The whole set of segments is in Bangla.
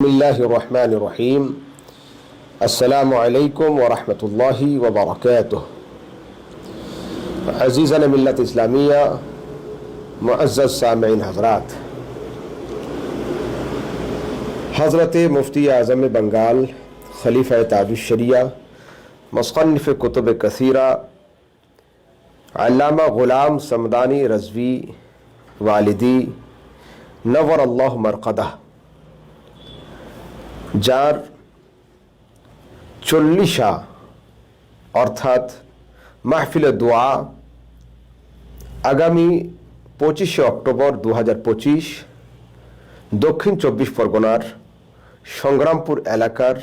बिस्मिल्लाहिर्रहमानिर्रहीम। अस्सलामु अलैकुम वरहमतुल्लाहि वबरकातुह। अज़ीज़ान मिल्लत इस्लामिया, मुअज़्ज़ज़ सामिईन हज़रात, हज़रत मुफ्ती आज़म बंगाल खलीफ़ा ताजुश शरिया मुसन्निफ़ कुतुब कसीरा अल्लामा ग़ुलाम समदानी रज़वी वालिदी नव्वर अल्लाह मरक़दह যার 40 অর্থাৎ মাহফিলে দোয়া আগামী 25 অক্টোবর 2025 দক্ষিণ 24 পরগনার সংগ্রামপুর এলাকার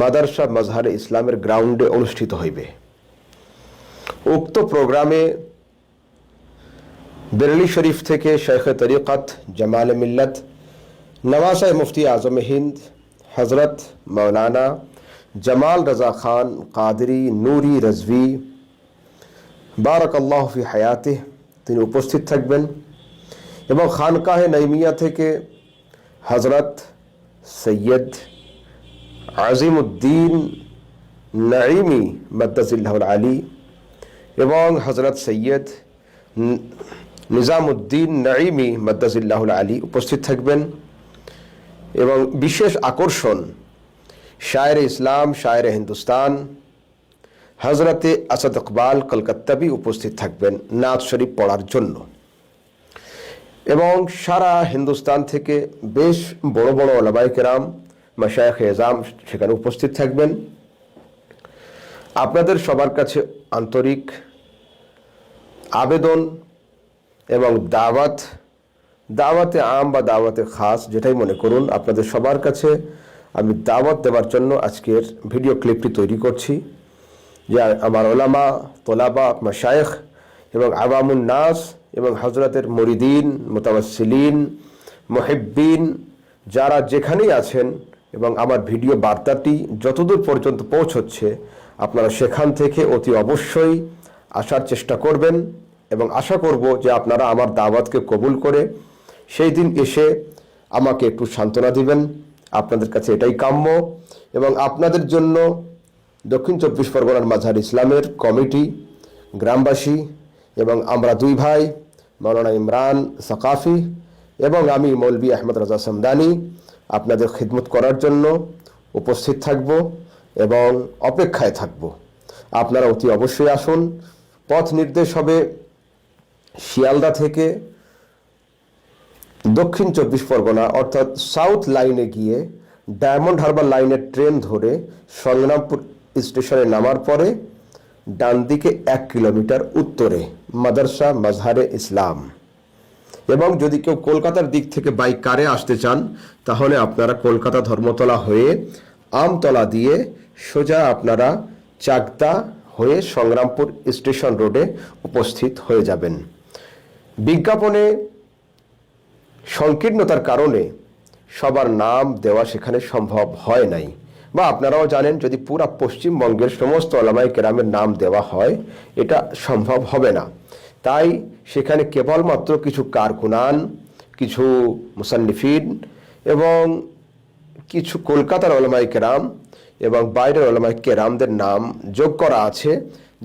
মাদ্রাসা মাজহারে ইসলামের গ্রাউন্ডে অনুষ্ঠিত হইবে। উক্ত প্রোগ্রামে বেরেলি শরীফ থেকে শেখে তরিকত জামাল মিল্লত नवासा मुफ्ती आज़म हिंद हज़रत मौलाना जमाल रज़ा खान कादरी नूरी रज़वी बारकल्लाहु फी हयातिह তিনি উপস্থিত থাকবেন এবং খানকাহে নাইমিয়া থেকে হযরত সৈয়দ আজিমউদ্দিন নাঈমি মাদ্দাজিল্লাহুল আলী এবং হযরত সৈয়দ নিজামউদ্দিন নাঈমি মাদ্দাজিল্লাহুল আলী উপস্থিত থাকবেন এবং বিশেষ আকর্ষণ শায়ের ইসলাম শায়ের হিন্দুস্তান হযরতে আসাদ ইকবাল কলকাত্তাবি উপস্থিত থাকবেন নাত শরীফ পড়ার জন্য এবং সারা হিন্দুস্তান থেকে বেশ বড় বড় উলামায়ে কেরাম মাশায়েখ এজাম সেখানে উপস্থিত থাকবেন। আপনাদের সবার কাছে আন্তরিক আবেদন এবং দাওয়াতে আম বা দাওয়াতে খাস যেটাই মনে করুন, আপনাদের সবার কাছে আমি দাওয়াত দেওয়ার জন্য আজকের ভিডিও ক্লিপটি তৈরি করছি যে আমার ওলামা তোলাবা মাশায়েখ এবং আওয়ামুন নাস এবং হযরতের মুরিদিন মুতাওয়াসসিলিন মুহিব্বিন যারা যেখানেই আছেন এবং আমার ভিডিও বার্তাটি যতদূর পর্যন্ত পৌঁছচ্ছে আপনারা সেখান থেকে অতি অবশ্যই আসার চেষ্টা করবেন এবং আশা করব যে আপনারা আমার দাওয়াতকে কবুল করে সেই দিন এসে আমাকে একটু সান্ত্বনা দিবেন। আপনাদের কাছে এটাই কাম্য এবং আপনাদের জন্য দক্ষিণ 24 পরগনার মাঝহার ইসলামের কমিটি, গ্রামবাসী এবং আমরা দুই ভাই মাওলানা ইমরান সাকাফি এবং আমি মৌলভী আহমদ রাজা সমদানি আপনাদের খিদমত করার জন্য উপস্থিত থাকব এবং অপেক্ষায় থাকব। আপনারা অতি অবশ্যই আসুন। পথ নির্দেশ হবে শিয়ালদা থেকে দক্ষিণ 24 পরগনা অর্থাৎ সাউথ লাইনে গিয়ে ডায়মন্ড হারবার লাইনের ট্রেন ধরে সংগ্রামপুর স্টেশনে নামার পরে ডান দিকে 1 কিলোমিটার উত্তরে মাদ্রাসা মাজহারে ইসলাম। এবং যদি কেউ কলকাতার দিক থেকে বাই কারে আসতে চান তাহলে আপনারা কলকাতা ধর্মতলা হয়ে আমতলা দিয়ে সোজা আপনারা চাকদা হয়ে সংগ্রামপুর স্টেশন রোডে উপস্থিত হয়ে যাবেন। বিজ্ঞাপনে সংকীর্ণতার কারণে সবার নাম দেওয়া সেখানে সম্ভব হয় নাই, বা আপনারাও জানেন যদি পুরা পশ্চিমবঙ্গের সমস্ত উলামায়ে কেরামের নাম দেওয়া হয় এটা সম্ভব হবে না। তাই সেখানে কেবলমাত্র কিছু কারকুনান, কিছু মুসান্নিফিন এবং কিছু কলকাতার উলামায়ে কেরাম এবং বাইরের উলামায়ে কেরামদের নাম যোগ করা আছে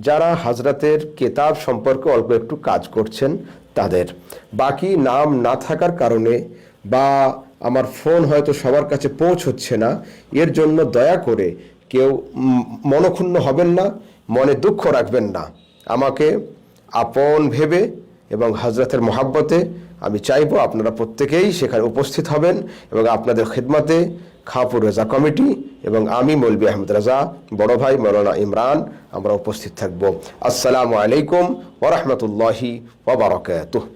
যারা হযরতের কিতাব সম্পর্কে অল্প একটু কাজ করছেন তাদের। বাকি নাম না থাকার কারণে বা আমার ফোন হয়তো সবার কাছে পৌঁছচ্ছে না, এর জন্য দয়া করে কেউ মনক্ষুণ্ণ হবেন না, মনে দুঃখ রাখবেন না। আমাকে আপন ভেবে এবং হযরতের মহাব্বতে আমি চাইবো আপনারা প্রত্যেকেই সেখানে উপস্থিত হবেন এবং আপনাদের খিদমতে খাপুর রেজা কমিটি এবং আমি মৌলভী আহমদ রাজা বড় ভাই মাওলানা ইমরান আমরা উপস্থিত থাকব। আসসালামু আলাইকুম ওয়া রাহমাতুল্লাহি ওয়া বারাকাতুহু।